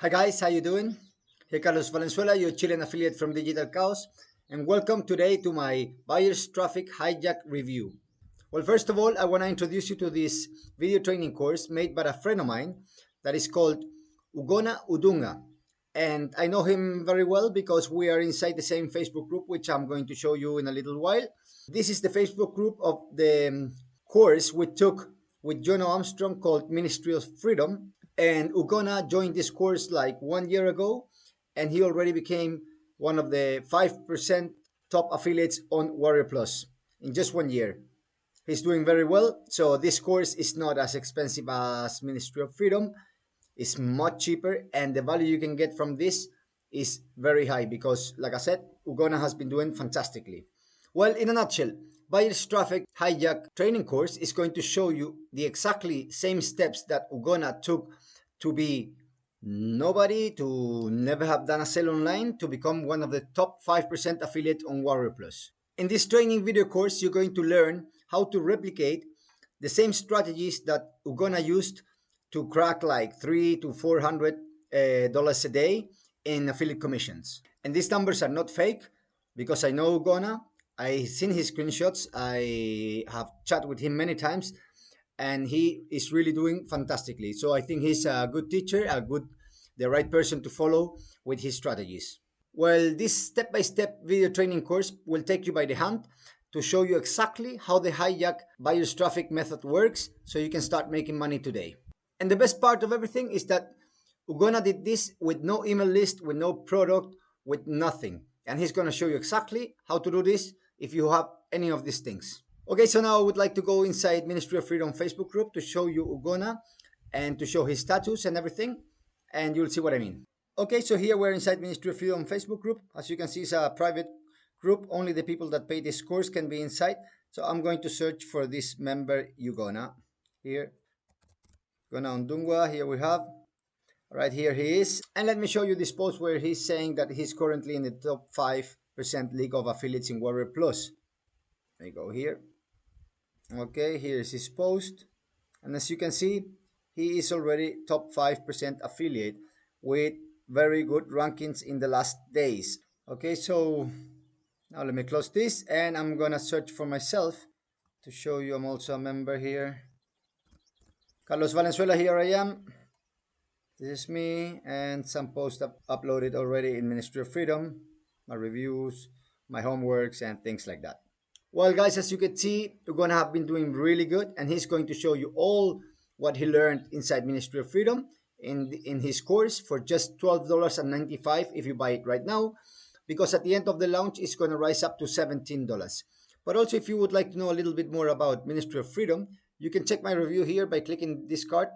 Hi guys, how you doing? Here Carlos Valenzuela, your Chilean affiliate from Digital Chaos, and welcome today to my Buyer's Traffic Hijack review. Well, first of all, I want to introduce you to this video training course made by a friend of mine that is called Ugona Udunga. And I know him very well because we are inside the same Facebook group, which I'm going to show you in a little while. This is the Facebook group of the course we took with John Armstrong called Ministry of Freedom. And Ugona joined this course like 1 year ago, and he already became one of the 5% top affiliates on Warrior Plus in just 1 year. He's doing very well. So this course is not as expensive as Ministry of Freedom. It's much cheaper, and the value you can get from this is very high because, like I said, Ugona has been doing fantastically. Well, in a nutshell, Buyer's Traffic Hijack training course is going to show you the exactly same steps that Ugona took to be nobody, to never have done a sale online, to become one of the top 5% affiliate on Warrior Plus. In this training video course, you're going to learn how to replicate the same strategies that Ugona used to crack like $300 to $400 a day in affiliate commissions. And these numbers are not fake because I know Ugona. I've seen his screenshots. I have chatted with him many times, and he is really doing fantastically. So I think he's a good teacher, the right person to follow with his strategies. Well, this step-by-step video training course will take you by the hand to show you exactly how the hijack buyer's traffic method works so you can start making money today. And the best part of everything is that Ugona did this with no email list, with no product, with nothing. And he's going to show you exactly how to do this if you have any of these things. Okay, so now I would like to go inside Ministry of Freedom Facebook group to show you Ugona and to show his status and everything, and you'll see what I mean. Okay, so here we're inside Ministry of Freedom Facebook group. As you can see, it's a private group. Only the people that pay this course can be inside. So I'm going to search for this member Ugona here. Ugona Undungwa, here we have. Right here he is. And let me show you this post where he's saying that he's currently in the top 5% league of affiliates in Warrior Plus. There you go here. Okay, here's his post. And as you can see, he is already top 5% affiliate with very good rankings in the last days. Okay, so now let me close this and I'm gonna search for myself to show you I'm also a member here. Carlos Valenzuela, here I am. This is me, and some posts uploaded already in Ministry of Freedom, my reviews, my homeworks, and things like that. Well, guys, as you can see, we're going to have been doing really good, and he's going to show you all what he learned inside Ministry of Freedom in his course for just $12.95 if you buy it right now, because at the end of the launch, it's going to rise up to $17. But also, if you would like to know a little bit more about Ministry of Freedom, you can check my review here by clicking this card.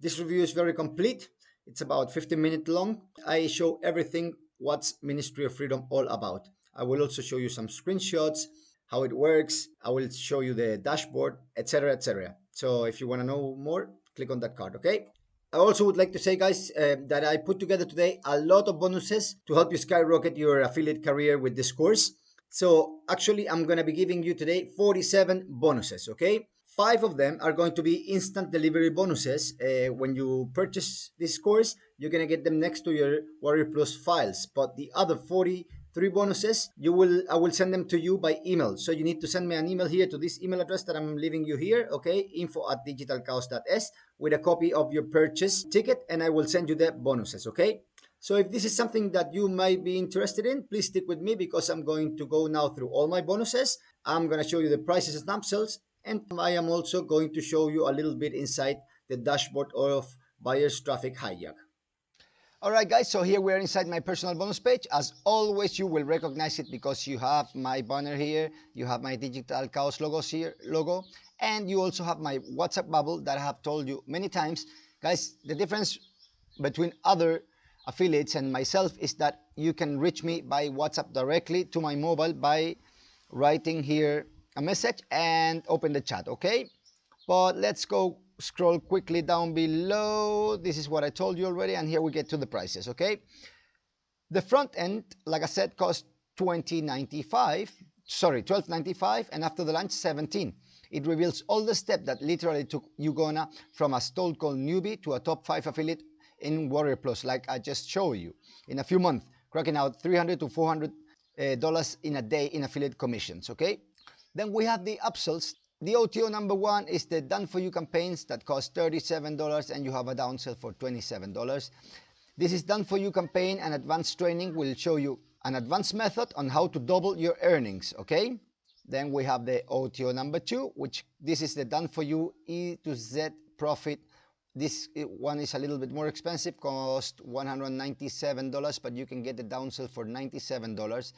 This review is very complete. It's about 15 minutes long. I show everything what's Ministry of Freedom all about. I will also show you some screenshots, how it works. I will show you the dashboard, etc., etc. So if you want to know more, click on that card, okay? I also would like to say, guys, that I put together today a lot of bonuses to help you skyrocket your affiliate career with this course. So actually, I'm going to be giving you today 47 bonuses, okay? 5 of them are going to be instant delivery bonuses. When you purchase this course, you're going to get them next to your Warrior Plus files. But the other 43 bonuses, I will send them to you by email. So you need to send me an email here to this email address that I'm leaving you here, okay? info@digitalchaos.s with a copy of your purchase ticket, and I will send you the bonuses, okay? So if this is something that you might be interested in, please stick with me because I'm going to go now through all my bonuses. I'm going to show you the prices and upsells, and I am also going to show you a little bit inside the dashboard of Buyer's Traffic Hijack. All right, guys, so here we are inside my personal bonus page. As always, you will recognize it because you have my banner here, you have my Digital Chaos logo, and you also have my WhatsApp bubble that I have told you many times. Guys, the difference between other affiliates and myself is that you can reach me by WhatsApp directly to my mobile by writing here a message and open the chat, okay? But let's go scroll quickly down below. This is what I told you already, and here we get to the prices, okay? The front end, like I said, costs $12.95, and after the launch, $17. It reveals all the steps that literally took Ugona from a stone cold newbie to a top 5 affiliate in Warrior Plus, like I just showed you, in a few months, cracking out $300 to $400 in a day in affiliate commissions, okay? Then we have the upsells. The OTO number one is the done for you campaigns that cost $37 and you have a downsell for $27. This is done for you campaign, and advanced training will show you an advanced method on how to double your earnings, okay? Then we have the OTO number two, which this is the done for you E to Z profit. This one is a little bit more expensive, cost $197, but you can get the downsell for $97.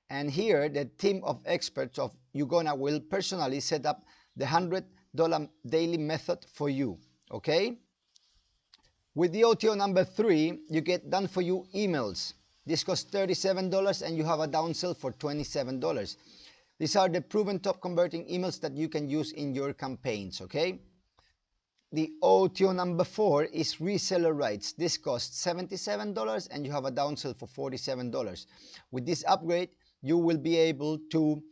And here, the team of experts of Ugona will personally set up the $100 daily method for you, okay? With the OTO number three, you get done for you emails. This costs $37 and you have a downsell for $27. These are the proven top converting emails that you can use in your campaigns, okay? The OTO number four is reseller rights. This costs $77 and you have a downsell for $47. With this upgrade, you will be able to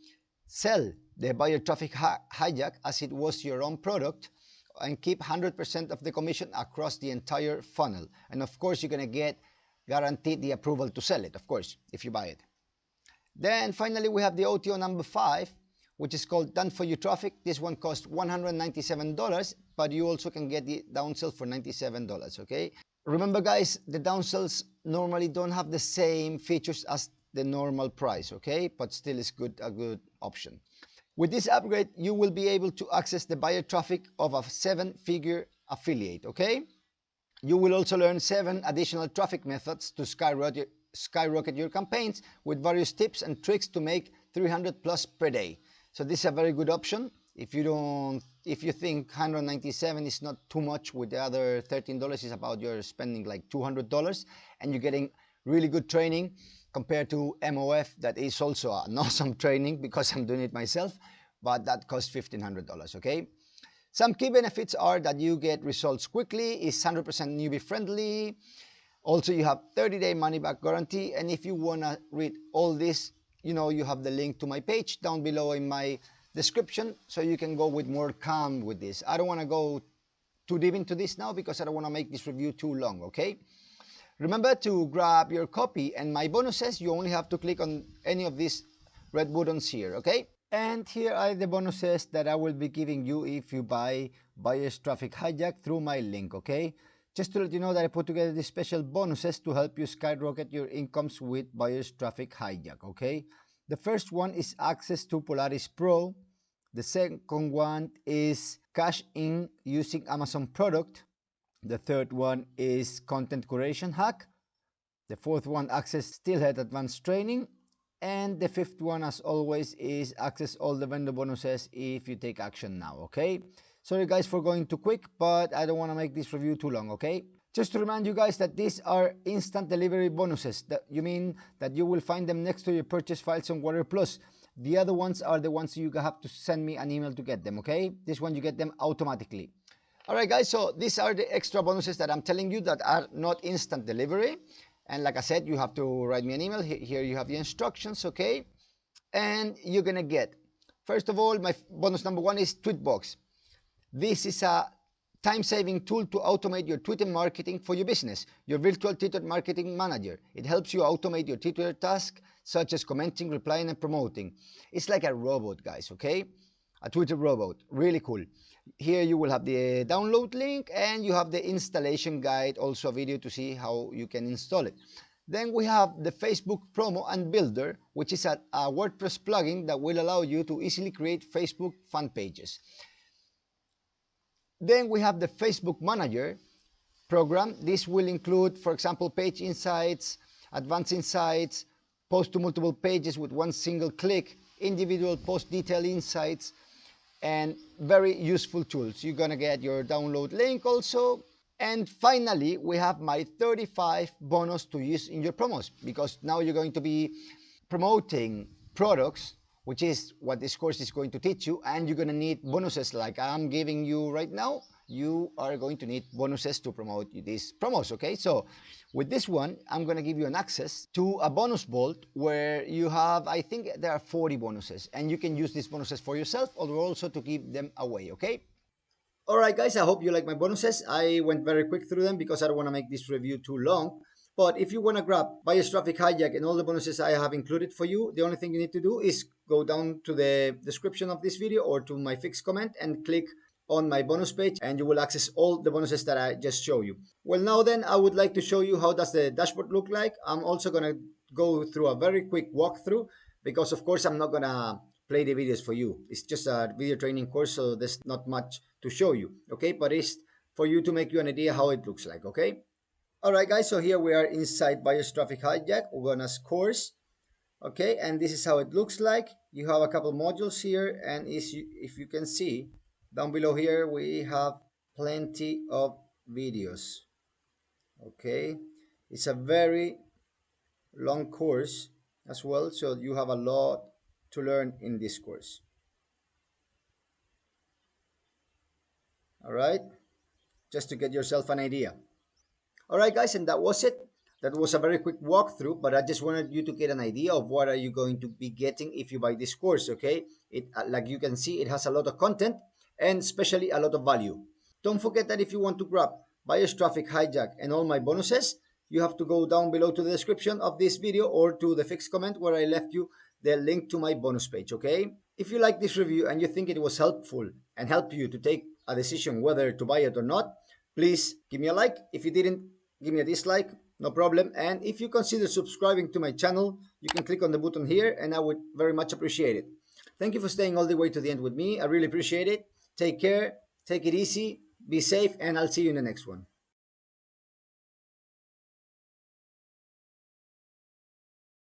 sell the Buyer Traffic Hijack as it was your own product and keep 100% of the commission across the entire funnel. And of course, you're going to get guaranteed the approval to sell it, of course, if you buy it. Then finally, we have the OTO number five, which is called Done For You Traffic. This one costs $197, but you also can get the downsell for $97, okay? Remember, guys, the downsells normally don't have the same features as the normal price, okay? But still is a good option. With this upgrade, you will be able to access the buyer traffic of a 7-figure affiliate, okay? You will also learn 7 additional traffic methods to skyrocket your campaigns with various tips and tricks to make 300 plus per day. So this is a very good option. If you think $197 is not too much, with the other $13 is about you're spending like $200 and you're getting really good training compared to MOF, that is also an awesome training because I'm doing it myself, but that costs $1,500, okay? Some key benefits are that you get results quickly, is 100% newbie friendly. Also, you have 30-day money-back guarantee, and if you want to read all this, you know, you have the link to my page down below in my description, so you can go with more calm with this. I don't want to go too deep into this now because I don't want to make this review too long, okay? Remember to grab your copy, and my bonuses, you only have to click on any of these red buttons here, okay? And here are the bonuses that I will be giving you if you buy Buyer's Traffic Hijack through my link, okay? Just to let you know that I put together these special bonuses to help you skyrocket your incomes with Buyer's Traffic Hijack, okay? The first one is access to Polaris Pro. The second one is cash in using Amazon product. The third one is content curation hack. The fourth one, access Steelhead advanced training. And the fifth one, as always, is access all the vendor bonuses if you take action now, okay? Sorry guys for going too quick, but I don't want to make this review too long, okay? Just to remind you guys that these are instant delivery bonuses. You mean that you will find them next to your purchase files on Warrior Plus. The other ones are the ones you have to send me an email to get them, okay? This one you get them automatically. Alright guys, so these are the extra bonuses that I'm telling you that are not instant delivery. And like I said, you have to write me an email. Here you have the instructions, okay? And you're gonna get, first of all, my bonus number one is Tweetbox. This is a time-saving tool to automate your Twitter marketing for your business, your virtual Twitter marketing manager. It helps you automate your Twitter tasks, such as commenting, replying, and promoting. It's like a robot, guys, okay? A Twitter robot, really cool. Here you will have the download link, and you have the installation guide, also a video to see how you can install it. Then we have the Facebook Promo and Builder, which is a WordPress plugin that will allow you to easily create Facebook fan pages. Then we have the Facebook Manager program. This will include, for example, page insights, advanced insights, post to multiple pages with one single click, individual post detail insights, and very useful tools. You're gonna get your download link also. And finally, we have my 35 bonus to use in your promos, because now you're going to be promoting products, which is what this course is going to teach you, and you're gonna need bonuses like I'm giving you right now. You are going to need bonuses to promote these promos, okay? So with this one, I'm gonna give you an access to a bonus vault where you have, I think there are 40 bonuses, and you can use these bonuses for yourself or also to give them away, okay? Alright guys, I hope you like my bonuses. I went very quick through them because I don't want to make this review too long. But if you want to grab Buyer's Traffic Hijack and all the bonuses I have included for you, the only thing you need to do is go down to the description of this video or to my fixed comment and click on my bonus page, and you will access all the bonuses that I just show you. Well, now then, I would like to show you how does the dashboard look like. I'm also going to go through a very quick walkthrough because of course I'm not going to play the videos for you. It's just a video training course, so there's not much to show you, okay? But it's for you to make you an idea how it looks like, okay? All right, guys, so here we are inside Buyer's Traffic Hijack, Ugona's course, okay? And this is how it looks like. You have a couple modules here, and if you can see, down below here, we have plenty of videos, okay? It's a very long course as well, so you have a lot to learn in this course. All right, just to get yourself an idea. All right, guys, and that was it. That was a very quick walkthrough, but I just wanted you to get an idea of what are you going to be getting if you buy this course, okay? It, like you can see, it has a lot of content and especially a lot of value. Don't forget that if you want to grab Buyer's Traffic Hijack and all my bonuses, you have to go down below to the description of this video or to the fixed comment where I left you the link to my bonus page, okay? If you like this review and you think it was helpful and helped you to take a decision whether to buy it or not, please give me a like. If you didn't, give me a dislike, no problem. And if you consider subscribing to my channel, you can click on the button here and I would very much appreciate it. Thank you for staying all the way to the end with me. I really appreciate it. Take care, take it easy, be safe, and I'll see you in the next one.